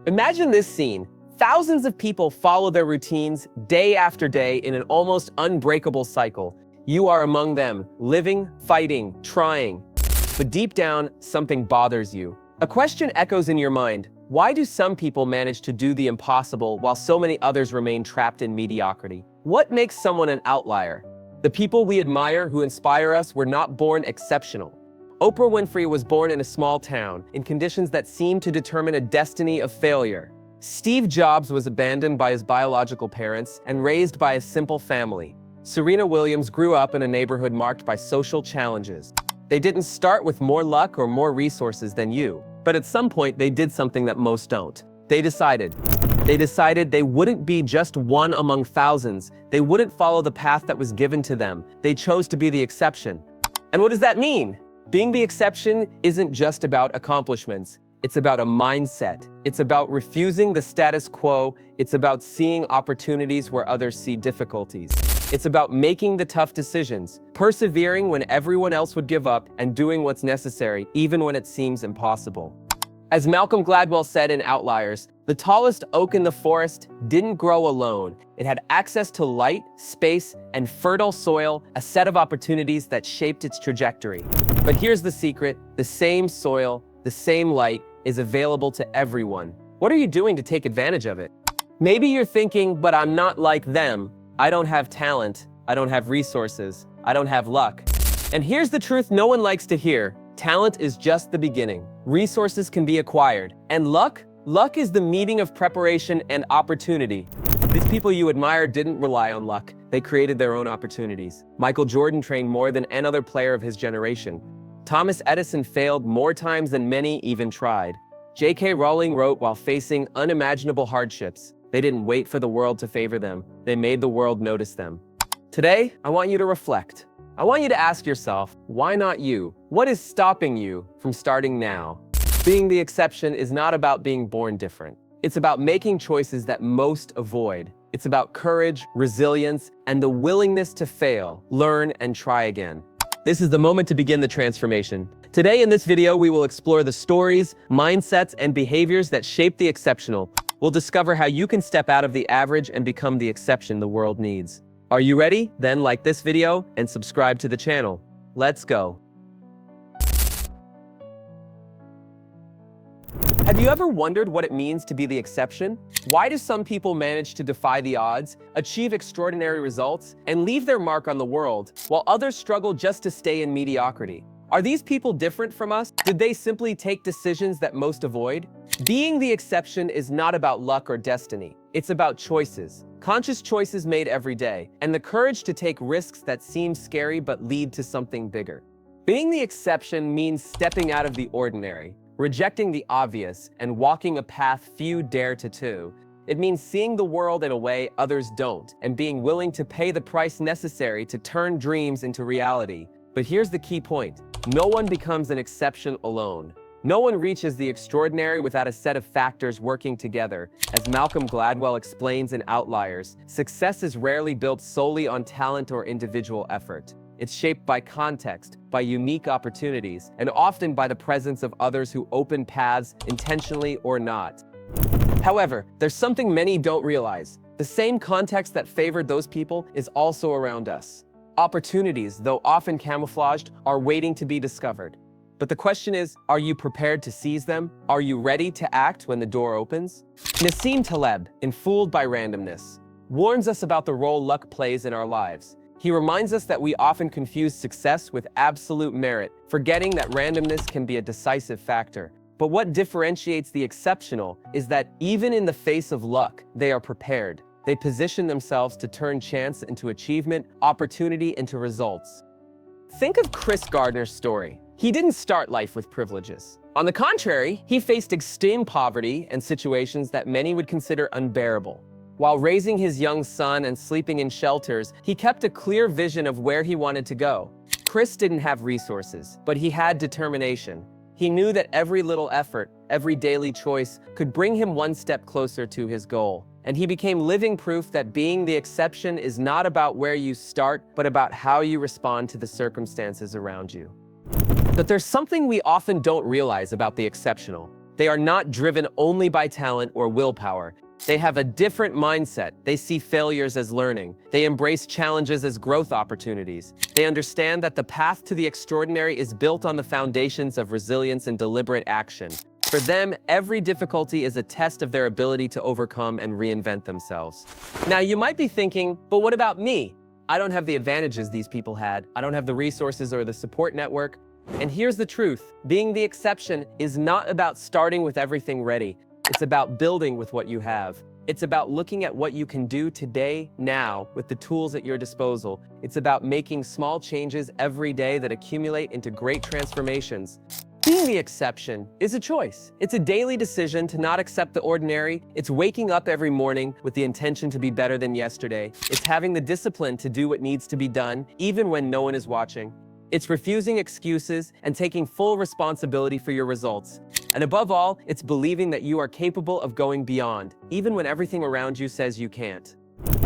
Imagine this scene. Thousands of people follow their routines day after day in an almost unbreakable cycle. You are among them, living, fighting, trying. But deep down, something bothers you. A question echoes in your mind. Why do some people manage to do the impossible while so many others remain trapped in mediocrity? What makes someone an outlier? The people we admire who inspire us were not born exceptional. Oprah Winfrey was born in a small town, in conditions that seemed to determine a destiny of failure. Steve Jobs was abandoned by his biological parents and raised by a simple family. Serena Williams grew up in a neighborhood marked by social challenges. They didn't start with more luck or more resources than you, but at some point they did something that most don't. They decided they wouldn't be just one among thousands. They wouldn't follow the path that was given to them. They chose to be the exception. And what does that mean? Being the exception isn't just about accomplishments. It's about a mindset. It's about refusing the status quo. It's about seeing opportunities where others see difficulties. It's about making the tough decisions, persevering when everyone else would give up, and doing what's necessary, even when it seems impossible. As Malcolm Gladwell said in Outliers, the tallest oak in the forest didn't grow alone. It had access to light, space, and fertile soil, a set of opportunities that shaped its trajectory. But here's the secret: the same soil, the same light is available to everyone. What are you doing to take advantage of it? Maybe you're thinking, but I'm not like them. I don't have talent. I don't have resources. I don't have luck. And here's the truth no one likes to hear. Talent is just the beginning. Resources can be acquired. And luck? Luck is the meeting of preparation and opportunity. These people you admire didn't rely on luck. They created their own opportunities. Michael Jordan trained more than any other player of his generation. Thomas Edison failed more times than many even tried. J.K. Rowling wrote while facing unimaginable hardships. They didn't wait for the world to favor them. They made the world notice them. Today, I want you to reflect. I want you to ask yourself, why not you? What is stopping you from starting now? Being the exception is not about being born different. It's about making choices that most avoid. It's about courage, resilience, and the willingness to fail, learn, and try again. This is the moment to begin the transformation. Today in this video, we will explore the stories, mindsets, and behaviors that shape the exceptional. We'll discover how you can step out of the average and become the exception the world needs. Are you ready? Then like this video and subscribe to the channel. Let's go. Have you ever wondered what it means to be the exception? Why do some people manage to defy the odds, achieve extraordinary results, and leave their mark on the world, while others struggle just to stay in mediocrity? Are these people different from us? Did they simply take decisions that most avoid? Being the exception is not about luck or destiny. It's about choices. Conscious choices made every day, and the courage to take risks that seem scary but lead to something bigger. Being the exception means stepping out of the ordinary, rejecting the obvious, and walking a path few dare to do. It means seeing the world in a way others don't, and being willing to pay the price necessary to turn dreams into reality. But here's the key point. No one becomes an exception alone. No one reaches the extraordinary without a set of factors working together. As Malcolm Gladwell explains in Outliers, success is rarely built solely on talent or individual effort. It's shaped by context, by unique opportunities, and often by the presence of others who open paths intentionally or not. However, there's something many don't realize. The same context that favored those people is also around us. Opportunities, though often camouflaged, are waiting to be discovered. But the question is, are you prepared to seize them? Are you ready to act when the door opens? Nassim Taleb, in Fooled by Randomness, warns us about the role luck plays in our lives. He reminds us that we often confuse success with absolute merit, forgetting that randomness can be a decisive factor. But what differentiates the exceptional is that even in the face of luck, they are prepared. They position themselves to turn chance into achievement, opportunity into results. Think of Chris Gardner's story. He didn't start life with privileges. On the contrary, he faced extreme poverty and situations that many would consider unbearable. While raising his young son and sleeping in shelters, he kept a clear vision of where he wanted to go. Chris didn't have resources, but he had determination. He knew that every little effort, every daily choice, could bring him one step closer to his goal. And he became living proof that being the exception is not about where you start, but about how you respond to the circumstances around you. But there's something we often don't realize about the exceptional. They are not driven only by talent or willpower. They have a different mindset. They see failures as learning. They embrace challenges as growth opportunities. They understand that the path to the extraordinary is built on the foundations of resilience and deliberate action. For them, every difficulty is a test of their ability to overcome and reinvent themselves. Now, you might be thinking, but what about me? I don't have the advantages these people had. I don't have the resources or the support network. And here's the truth. Being the exception is not about starting with everything ready. It's about building with what you have. It's about looking at what you can do today, now, with the tools at your disposal. It's about making small changes every day that accumulate into great transformations. Being the exception is a choice. It's a daily decision to not accept the ordinary. It's waking up every morning with the intention to be better than yesterday. It's having the discipline to do what needs to be done, even when no one is watching. It's refusing excuses and taking full responsibility for your results. And above all, it's believing that you are capable of going beyond, even when everything around you says you can't.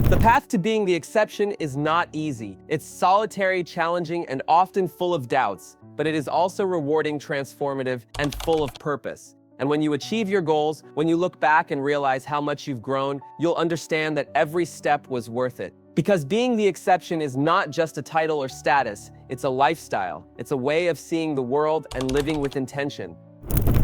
The path to being the exception is not easy. It's solitary, challenging, and often full of doubts, but it is also rewarding, transformative, and full of purpose. And when you achieve your goals, when you look back and realize how much you've grown, you'll understand that every step was worth it. Because being the exception is not just a title or status, it's a lifestyle. It's a way of seeing the world and living with intention.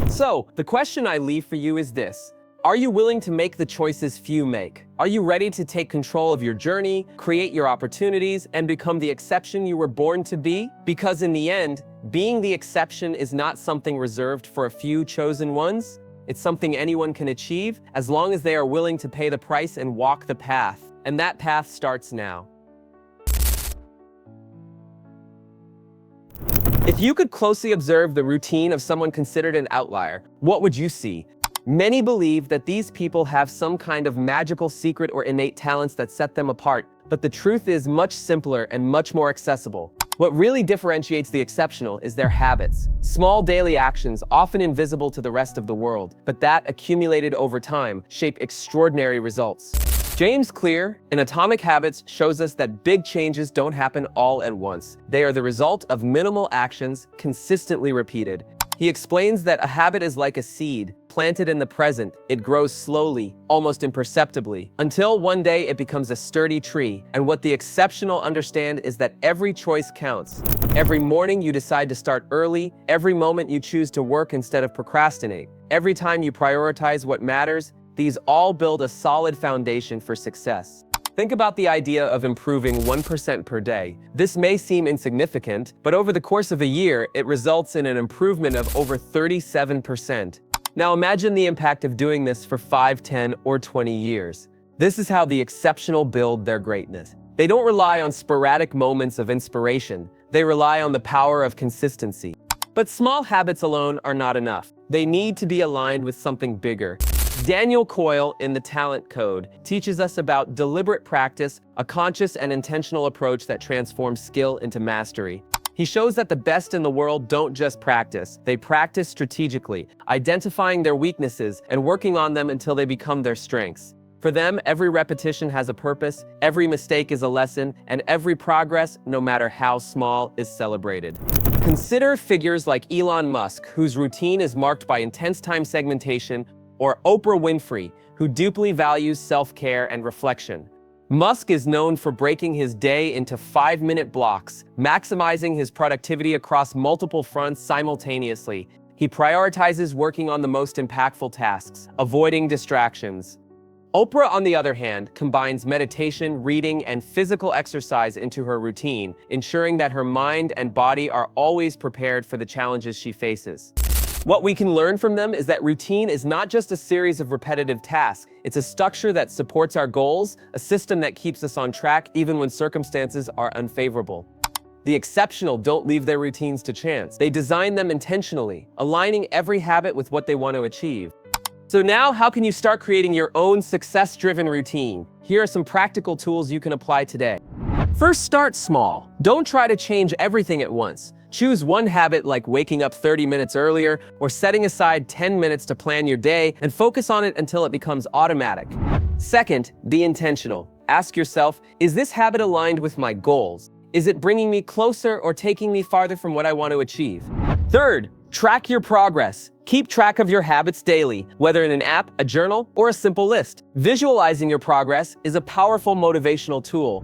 So, the question I leave for you is this. Are you willing to make the choices few make? Are you ready to take control of your journey, create your opportunities, and become the exception you were born to be? Because in the end, being the exception is not something reserved for a few chosen ones. It's something anyone can achieve as long as they are willing to pay the price and walk the path. And that path starts now. If you could closely observe the routine of someone considered an outlier, what would you see? Many believe that these people have some kind of magical secret or innate talents that set them apart, but the truth is much simpler and much more accessible. What really differentiates the exceptional is their habits. Small daily actions, often invisible to the rest of the world, but that, accumulated over time, shape extraordinary results. James Clear, in Atomic Habits, shows us that big changes don't happen all at once. They are the result of minimal actions, consistently repeated. He explains that a habit is like a seed, planted in the present. It grows slowly, almost imperceptibly, until one day it becomes a sturdy tree. And what the exceptional understand is that every choice counts. Every morning you decide to start early, every moment you choose to work instead of procrastinate, every time you prioritize what matters, these all build a solid foundation for success. Think about the idea of improving 1% per day. This may seem insignificant, but over the course of a year, it results in an improvement of over 37%. Now imagine the impact of doing this for 5, 10, or 20 years. This is how the exceptional build their greatness. They don't rely on sporadic moments of inspiration. They rely on the power of consistency. But small habits alone are not enough. They need to be aligned with something bigger. Daniel Coyle in The Talent Code teaches us about deliberate practice, a conscious and intentional approach that transforms skill into mastery. He shows that the best in the world don't just practice, they practice strategically, identifying their weaknesses and working on them until they become their strengths. For them, every repetition has a purpose, every mistake is a lesson, and every progress, no matter how small, is celebrated. Consider figures like Elon Musk, whose routine is marked by intense time segmentation, or Oprah Winfrey, who deeply values self-care and reflection. Musk is known for breaking his day into 5-minute blocks, maximizing his productivity across multiple fronts simultaneously. He prioritizes working on the most impactful tasks, avoiding distractions. Oprah, on the other hand, combines meditation, reading, and physical exercise into her routine, ensuring that her mind and body are always prepared for the challenges she faces. What we can learn from them is that routine is not just a series of repetitive tasks. It's a structure that supports our goals, a system that keeps us on track even when circumstances are unfavorable. The exceptional don't leave their routines to chance. They design them intentionally, aligning every habit with what they want to achieve. So now, how can you start creating your own success-driven routine? Here are some practical tools you can apply today. First, start small. Don't try to change everything at once. Choose one habit like waking up 30 minutes earlier or setting aside 10 minutes to plan your day and focus on it until it becomes automatic. Second, be intentional. Ask yourself, is this habit aligned with my goals? Is it bringing me closer or taking me farther from what I want to achieve? Third, Track your progress. Keep track of your habits daily, whether in an app, a journal, or a simple list. Visualizing your progress is a powerful motivational tool.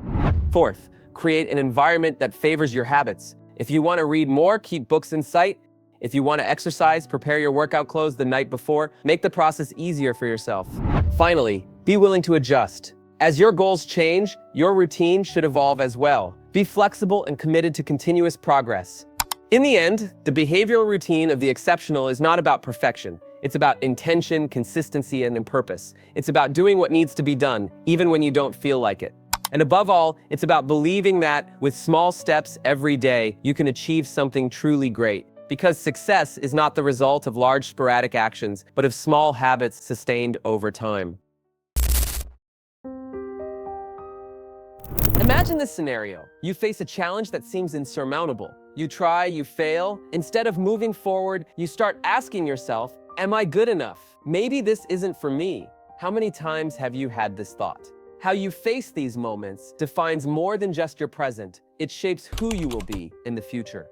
Fourth, create an environment that favors your habits. If you want to read more, keep books in sight. If you want to exercise, prepare your workout clothes the night before. Make the process easier for yourself. Finally, be willing to adjust. As your goals change, your routine should evolve as well. Be flexible and committed to continuous progress. In the end, the behavioral routine of the exceptional is not about perfection. It's about intention, consistency, and purpose. It's about doing what needs to be done, even when you don't feel like it. And above all, it's about believing that with small steps every day, you can achieve something truly great. Because success is not the result of large sporadic actions, but of small habits sustained over time. Imagine this scenario. You face a challenge that seems insurmountable. You try, you fail. Instead of moving forward, you start asking yourself, am I good enough? Maybe this isn't for me. How many times have you had this thought? How you face these moments defines more than just your present. It shapes who you will be in the future.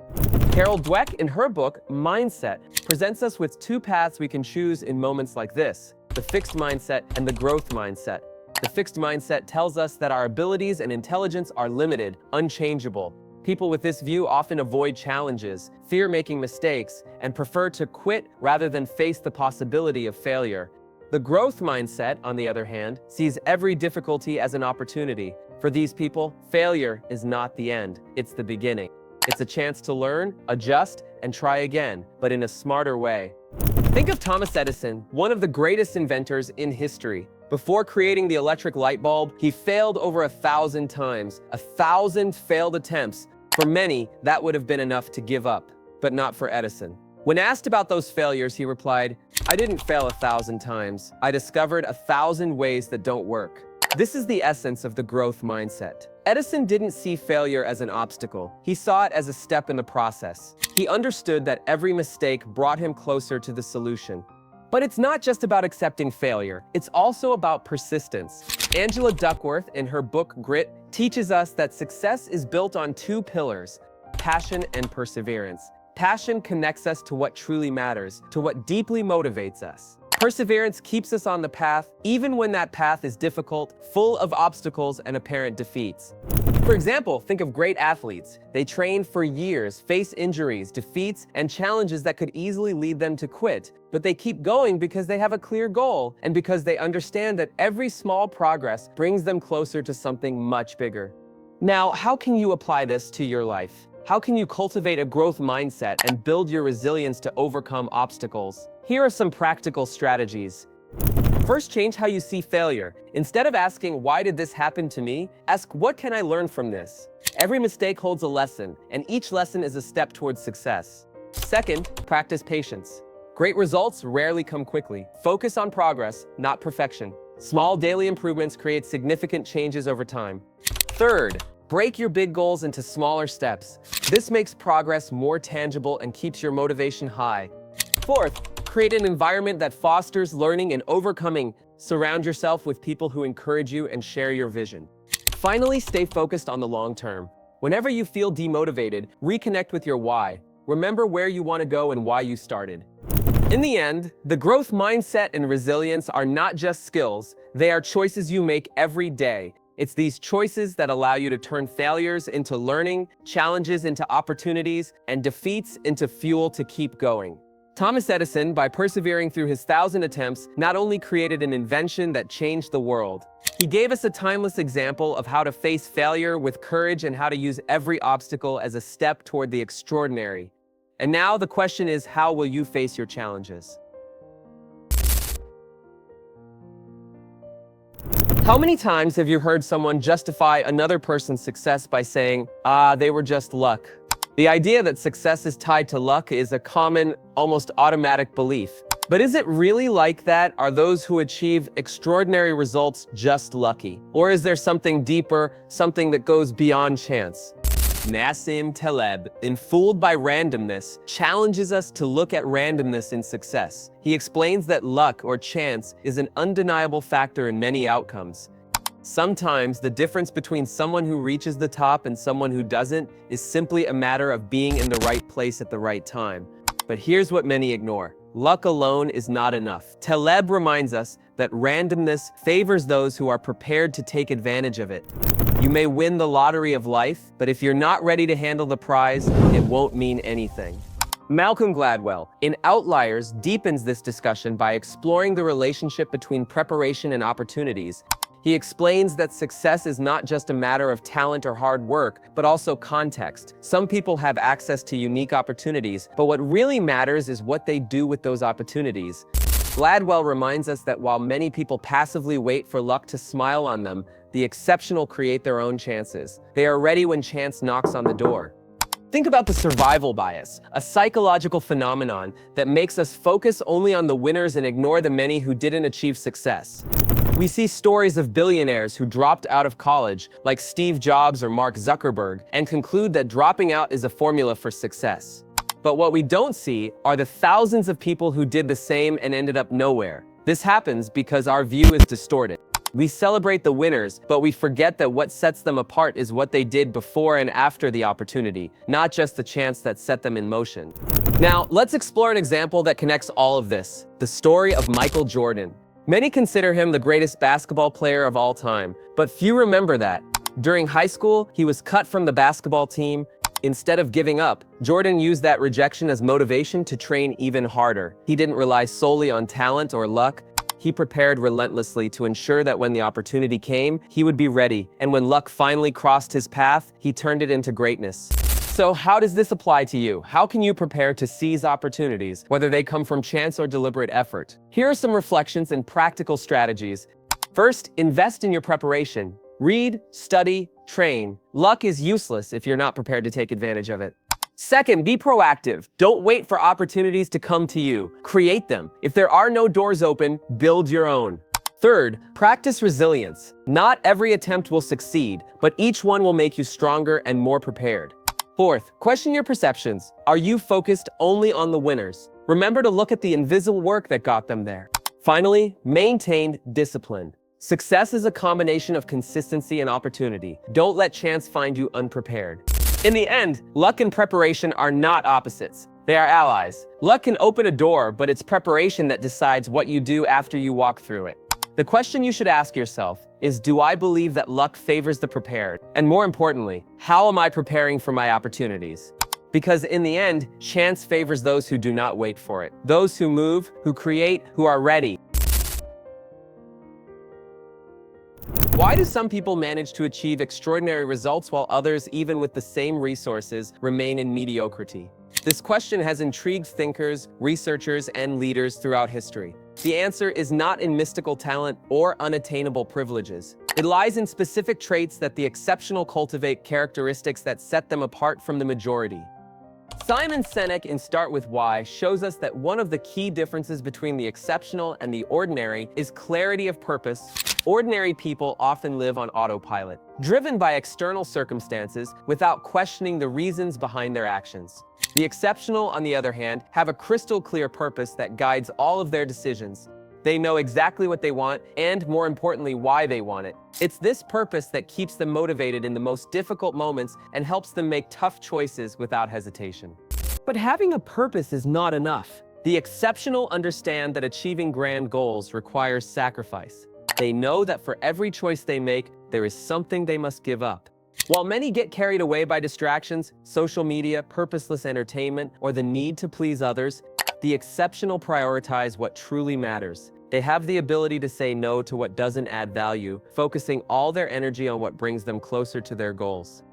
Carol Dweck, in her book, Mindset, presents us with two paths we can choose in moments like this: the fixed mindset and the growth mindset. The fixed mindset tells us that our abilities and intelligence are limited, unchangeable. People with this view often avoid challenges, fear making mistakes, and prefer to quit rather than face the possibility of failure. The growth mindset, on the other hand, sees every difficulty as an opportunity. For these people, failure is not the end, it's the beginning. It's a chance to learn, adjust, and try again, but in a smarter way. Think of Thomas Edison, one of the greatest inventors in history. Before creating the electric light bulb, he failed over 1,000 times. 1,000 failed attempts. For many, that would have been enough to give up, but not for Edison. When asked about those failures, he replied, "I didn't fail 1,000 times. I discovered 1,000 ways that don't work." This is the essence of the growth mindset. Edison didn't see failure as an obstacle. He saw it as a step in the process. He understood that every mistake brought him closer to the solution. But it's not just about accepting failure. It's also about persistence. Angela Duckworth, in her book Grit, teaches us that success is built on two pillars: passion and perseverance. Passion connects us to what truly matters, to what deeply motivates us. Perseverance keeps us on the path, even when that path is difficult, full of obstacles and apparent defeats. For example, think of great athletes. They train for years, face injuries, defeats, and challenges that could easily lead them to quit. But they keep going because they have a clear goal, and because they understand that every small progress brings them closer to something much bigger. Now, how can you apply this to your life? How can you cultivate a growth mindset and build your resilience to overcome obstacles? Here are some practical strategies. First, change how you see failure. Instead of asking, "Why did this happen to me?" ask, "What can I learn from this?" Every mistake holds a lesson, and each lesson is a step towards success. Second, practice patience. Great results rarely come quickly. Focus on progress, not perfection. Small daily improvements create significant changes over time. Third, break your big goals into smaller steps. This makes progress more tangible and keeps your motivation high. Fourth, create an environment that fosters learning and overcoming. Surround yourself with people who encourage you and share your vision. Finally, stay focused on the long term. Whenever you feel demotivated, reconnect with your why. Remember where you want to go and why you started. In the end, the growth mindset and resilience are not just skills, they are choices you make every day. It's these choices that allow you to turn failures into learning, challenges into opportunities, and defeats into fuel to keep going. Thomas Edison, by persevering through his 1,000 attempts, not only created an invention that changed the world, he gave us a timeless example of how to face failure with courage and how to use every obstacle as a step toward the extraordinary. And now the question is, how will you face your challenges? How many times have you heard someone justify another person's success by saying, they were just luck? The idea that success is tied to luck is a common, almost automatic belief. But is it really like that? Are those who achieve extraordinary results just lucky? Or is there something deeper, something that goes beyond chance? Nassim Taleb, in Fooled by Randomness, challenges us to look at randomness in success. He explains that luck or chance is an undeniable factor in many outcomes. Sometimes the difference between someone who reaches the top and someone who doesn't is simply a matter of being in the right place at the right time. But here's what many ignore. Luck alone is not enough. Taleb reminds us that randomness favors those who are prepared to take advantage of it. You may win the lottery of life, but if you're not ready to handle the prize, it won't mean anything. Malcolm Gladwell, in Outliers, deepens this discussion by exploring the relationship between preparation and opportunities. He explains that success is not just a matter of talent or hard work, but also context. Some people have access to unique opportunities, but what really matters is what they do with those opportunities. Gladwell reminds us that while many people passively wait for luck to smile on them, the exceptional create their own chances. They are ready when chance knocks on the door. Think about the survival bias, a psychological phenomenon that makes us focus only on the winners and ignore the many who didn't achieve success. We see stories of billionaires who dropped out of college, like Steve Jobs or Mark Zuckerberg, and conclude that dropping out is a formula for success. But what we don't see are the thousands of people who did the same and ended up nowhere. This happens because our view is distorted. We celebrate the winners, but we forget that what sets them apart is what they did before and after the opportunity, not just the chance that set them in motion. Now, let's explore an example that connects all of this: the story of Michael Jordan. Many consider him the greatest basketball player of all time, but few remember that. During high school, he was cut from the basketball team. Instead of giving up, Jordan used that rejection as motivation to train even harder. He didn't rely solely on talent or luck. He prepared relentlessly to ensure that when the opportunity came, he would be ready. And when luck finally crossed his path, he turned it into greatness. So how does this apply to you? How can you prepare to seize opportunities, whether they come from chance or deliberate effort? Here are some reflections and practical strategies. First, invest in your preparation. Read, study, train. Luck is useless if you're not prepared to take advantage of it. Second, be proactive. Don't wait for opportunities to come to you. Create them. If there are no doors open, build your own. Third, practice resilience. Not every attempt will succeed, but each one will make you stronger and more prepared. Fourth, question your perceptions. Are you focused only on the winners? Remember to look at the invisible work that got them there. Finally, maintain discipline. Success is a combination of consistency and opportunity. Don't let chance find you unprepared. In the end, luck and preparation are not opposites. They are allies. Luck can open a door, but it's preparation that decides what you do after you walk through it. The question you should ask yourself is, do I believe that luck favors the prepared? And more importantly, how am I preparing for my opportunities? Because in the end, chance favors those who do not wait for it. Those who move, who create, who are ready. Why do some people manage to achieve extraordinary results while others, even with the same resources, remain in mediocrity? This question has intrigued thinkers, researchers, and leaders throughout history. The answer is not in mystical talent or unattainable privileges. It lies in specific traits that the exceptional cultivate, characteristics that set them apart from the majority. Simon Sinek in Start With Why shows us that one of the key differences between the exceptional and the ordinary is clarity of purpose. Ordinary people often live on autopilot, driven by external circumstances without questioning the reasons behind their actions. The exceptional, on the other hand, have a crystal clear purpose that guides all of their decisions. They know exactly what they want and, more importantly, why they want it. It's this purpose that keeps them motivated in the most difficult moments and helps them make tough choices without hesitation. But having a purpose is not enough. The exceptional understand that achieving grand goals requires sacrifice. They know that for every choice they make, there is something they must give up. While many get carried away by distractions, social media, purposeless entertainment, or the need to please others, the exceptional prioritize what truly matters. They have the ability to say no to what doesn't add value, focusing all their energy on what brings them closer to their goals.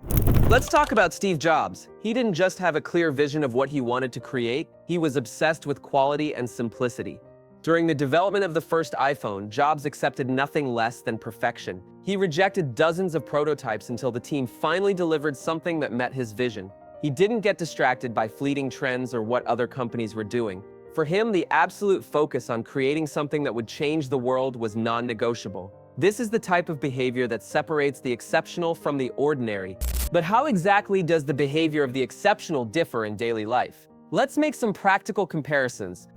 Let's talk about Steve Jobs. He didn't just have a clear vision of what he wanted to create, he was obsessed with quality and simplicity. During the development of the first iPhone, Jobs accepted nothing less than perfection. He rejected dozens of prototypes until the team finally delivered something that met his vision. He didn't get distracted by fleeting trends or what other companies were doing. For him, the absolute focus on creating something that would change the world was non-negotiable. This is the type of behavior that separates the exceptional from the ordinary. But how exactly does the behavior of the exceptional differ in daily life? Let's make some practical comparisons.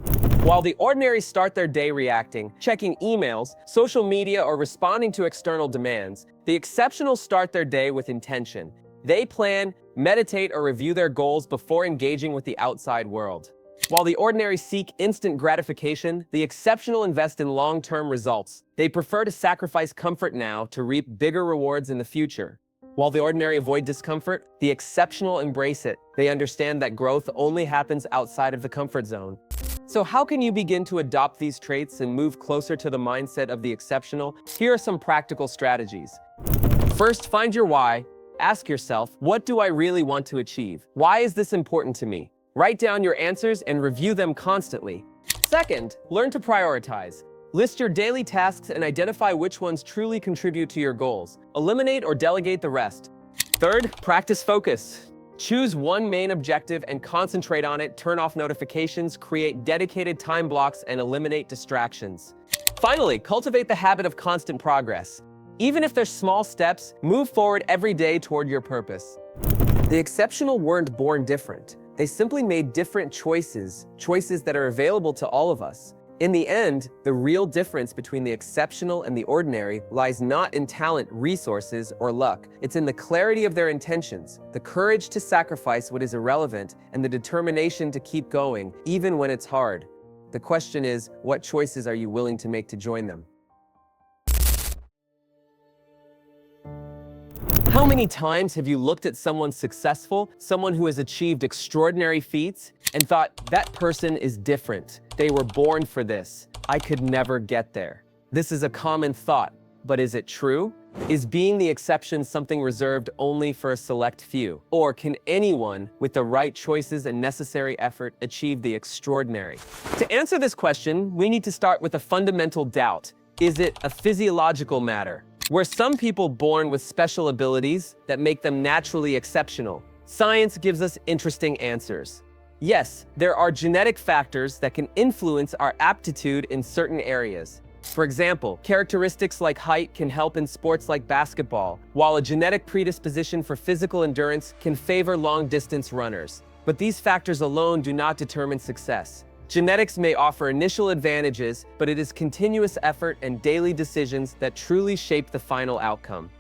While the ordinary start their day reacting, checking emails, social media, or responding to external demands, the exceptional start their day with intention. They plan, meditate, or review their goals before engaging with the outside world. While the ordinary seek instant gratification, the exceptional invest in long-term results. They prefer to sacrifice comfort now to reap bigger rewards in the future. While the ordinary avoid discomfort, the exceptional embrace it. They understand that growth only happens outside of the comfort zone. So how can you begin to adopt these traits and move closer to the mindset of the exceptional? Here are some practical strategies. First, find your why. Ask yourself, what do I really want to achieve? Why is this important to me? Write down your answers and review them constantly. Second, learn to prioritize. List your daily tasks and identify which ones truly contribute to your goals. Eliminate or delegate the rest. Third, practice focus. Choose one main objective and concentrate on it. Turn off notifications, create dedicated time blocks, and eliminate distractions. Finally, cultivate the habit of constant progress. Even if there's small steps, move forward every day toward your purpose. The exceptional weren't born different. They simply made different choices that are available to all of us. In the end, the real difference between the exceptional and the ordinary lies not in talent, resources, or luck. It's in the clarity of their intentions, the courage to sacrifice what is irrelevant, and the determination to keep going, even when it's hard. The question is, what choices are you willing to make to join them? How many times have you looked at someone successful, someone who has achieved extraordinary feats, and thought, that person is different. They were born for this. I could never get there. This is a common thought, but is it true? Is being the exception something reserved only for a select few? Or can anyone, with the right choices and necessary effort, achieve the extraordinary? To answer this question, we need to start with a fundamental doubt. Is it a physiological matter? Were some people born with special abilities that make them naturally exceptional? Science gives us interesting answers. Yes, there are genetic factors that can influence our aptitude in certain areas. For example, characteristics like height can help in sports like basketball, while a genetic predisposition for physical endurance can favor long-distance runners. But these factors alone do not determine success. Genetics may offer initial advantages, but it is continuous effort and daily decisions that truly shape the final outcome.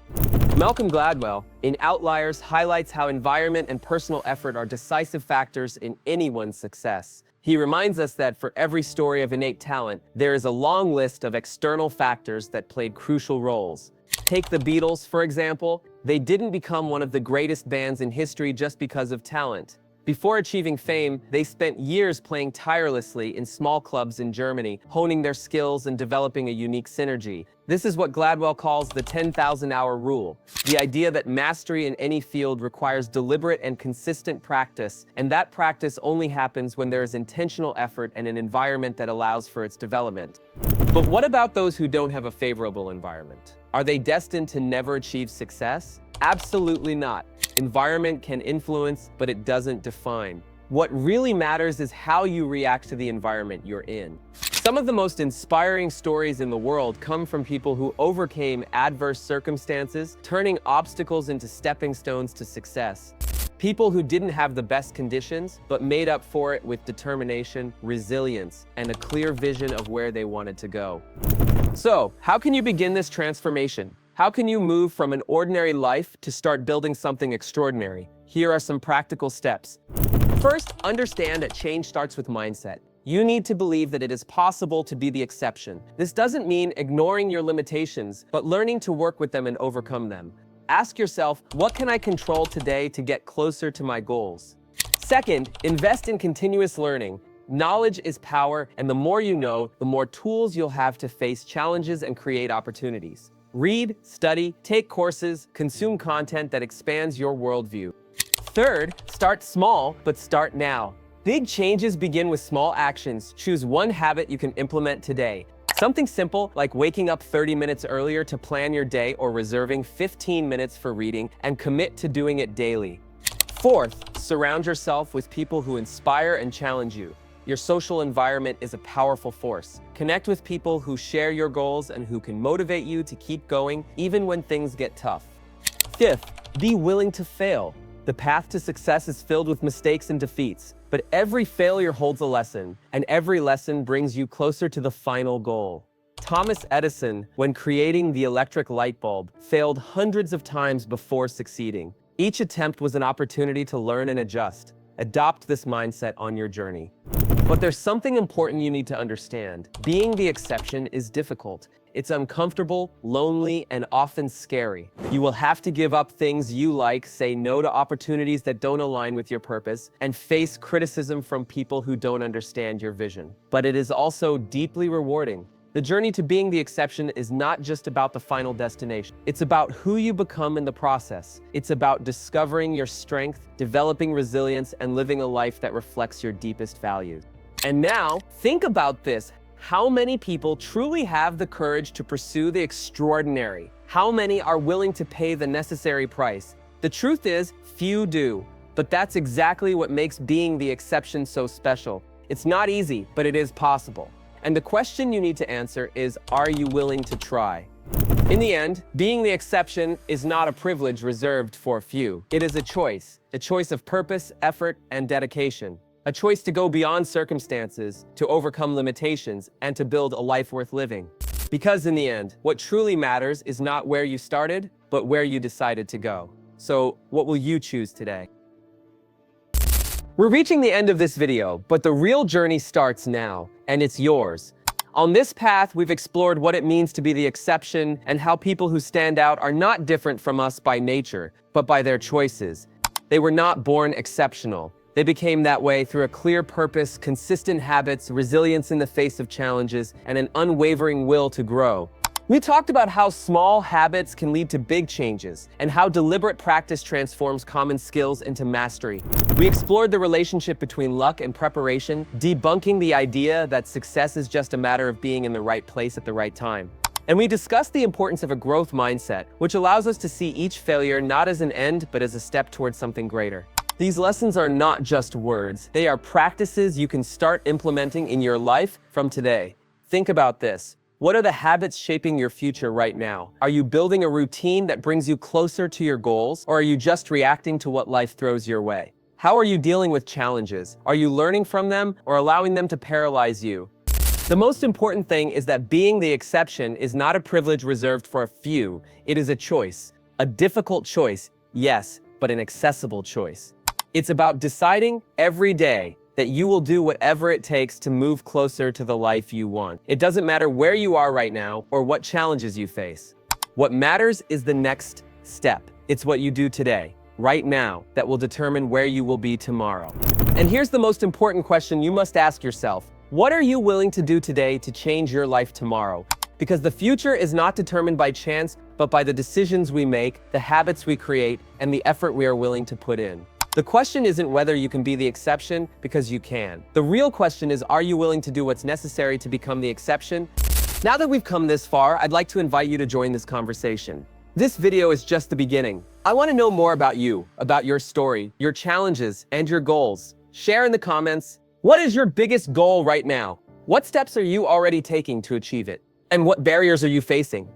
Malcolm Gladwell, in Outliers, highlights how environment and personal effort are decisive factors in anyone's success. He reminds us that for every story of innate talent, there is a long list of external factors that played crucial roles. Take the Beatles, for example. They didn't become one of the greatest bands in history just because of talent. Before achieving fame, they spent years playing tirelessly in small clubs in Germany, honing their skills and developing a unique synergy. This is what Gladwell calls the 10,000-hour rule, the idea that mastery in any field requires deliberate and consistent practice, and that practice only happens when there is intentional effort and an environment that allows for its development. But what about those who don't have a favorable environment? Are they destined to never achieve success? Absolutely not. Environment can influence, but it doesn't define. What really matters is how you react to the environment you're in. Some of the most inspiring stories in the world come from people who overcame adverse circumstances, turning obstacles into stepping stones to success. People who didn't have the best conditions, but made up for it with determination, resilience, and a clear vision of where they wanted to go. So, how can you begin this transformation? How can you move from an ordinary life to start building something extraordinary? Here are some practical steps. First, understand that change starts with mindset. You need to believe that it is possible to be the exception. This doesn't mean ignoring your limitations, but learning to work with them and overcome them. Ask yourself, what can I control today to get closer to my goals? Second, invest in continuous learning. Knowledge is power, and the more you know, the more tools you'll have to face challenges and create opportunities. Read, study, take courses, consume content that expands your worldview. Third, start small, but start now. Big changes begin with small actions. Choose one habit you can implement today. Something simple like waking up 30 minutes earlier to plan your day or reserving 15 minutes for reading, and commit to doing it daily. Fourth, surround yourself with people who inspire and challenge you. Your social environment is a powerful force. Connect with people who share your goals and who can motivate you to keep going even when things get tough. Fifth, be willing to fail. The path to success is filled with mistakes and defeats, but every failure holds a lesson, and every lesson brings you closer to the final goal. Thomas Edison, when creating the electric light bulb, failed hundreds of times before succeeding. Each attempt was an opportunity to learn and adjust. Adopt this mindset on your journey. But there's something important you need to understand. Being the exception is difficult. It's uncomfortable, lonely, and often scary. You will have to give up things you like, say no to opportunities that don't align with your purpose, and face criticism from people who don't understand your vision. But it is also deeply rewarding. The journey to being the exception is not just about the final destination. It's about who you become in the process. It's about discovering your strength, developing resilience, and living a life that reflects your deepest values. And now, think about this. How many people truly have the courage to pursue the extraordinary? How many are willing to pay the necessary price? The truth is, few do. But that's exactly what makes being the exception so special. It's not easy, but it is possible. And the question you need to answer is, are you willing to try? In the end, being the exception is not a privilege reserved for a few. It is a choice of purpose, effort, and dedication. A choice to go beyond circumstances, to overcome limitations, and to build a life worth living. Because in the end, what truly matters is not where you started, but where you decided to go. So, what will you choose today? We're reaching the end of this video, but the real journey starts now, and it's yours. On this path, we've explored what it means to be the exception and how people who stand out are not different from us by nature, but by their choices. They were not born exceptional. They became that way through a clear purpose, consistent habits, resilience in the face of challenges, and an unwavering will to grow. We talked about how small habits can lead to big changes, and how deliberate practice transforms common skills into mastery. We explored the relationship between luck and preparation, debunking the idea that success is just a matter of being in the right place at the right time. And we discussed the importance of a growth mindset, which allows us to see each failure not as an end, but as a step towards something greater. These lessons are not just words. They are practices you can start implementing in your life from today. Think about this. What are the habits shaping your future right now? Are you building a routine that brings you closer to your goals, or are you just reacting to what life throws your way? How are you dealing with challenges? Are you learning from them or allowing them to paralyze you? The most important thing is that being the exception is not a privilege reserved for a few. It is a choice. A difficult choice, yes, but an accessible choice. It's about deciding every day that you will do whatever it takes to move closer to the life you want. It doesn't matter where you are right now or what challenges you face. What matters is the next step. It's what you do today, right now, that will determine where you will be tomorrow. And here's the most important question you must ask yourself. What are you willing to do today to change your life tomorrow? Because the future is not determined by chance, but by the decisions we make, the habits we create, and the effort we are willing to put in. The question isn't whether you can be the exception, because you can. The real question is, are you willing to do what's necessary to become the exception? Now that we've come this far, I'd like to invite you to join this conversation. This video is just the beginning. I want to know more about you, about your story, your challenges, and your goals. Share in the comments. What is your biggest goal right now? What steps are you already taking to achieve it? And what barriers are you facing?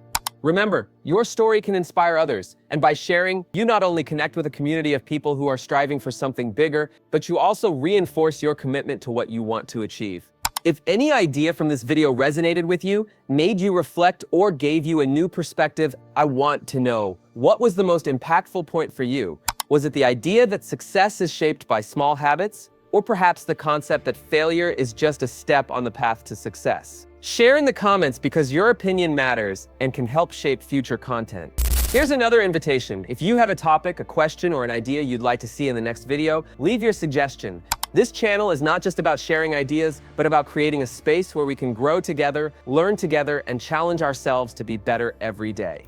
Remember, your story can inspire others, and by sharing, you not only connect with a community of people who are striving for something bigger, but you also reinforce your commitment to what you want to achieve. If any idea from this video resonated with you, made you reflect, or gave you a new perspective, I want to know, what was the most impactful point for you? Was it the idea that success is shaped by small habits? Or perhaps the concept that failure is just a step on the path to success? Share in the comments, because your opinion matters and can help shape future content. Here's another invitation. If you have a topic, a question, or an idea you'd like to see in the next video, leave your suggestion. This channel is not just about sharing ideas, but about creating a space where we can grow together, learn together, and challenge ourselves to be better every day.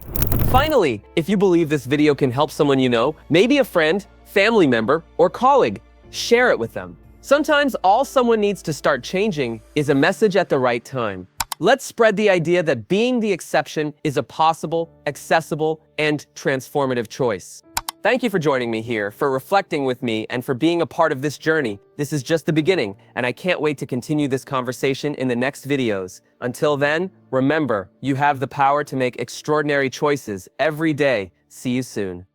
Finally, if you believe this video can help someone you know, maybe a friend, family member, or colleague, share it with them. Sometimes all someone needs to start changing is a message at the right time. Let's spread the idea that being the exception is a possible, accessible, and transformative choice. Thank you for joining me here, for reflecting with me, and for being a part of this journey. This is just the beginning, and I can't wait to continue this conversation in the next videos. Until then, remember, you have the power to make extraordinary choices every day. See you soon.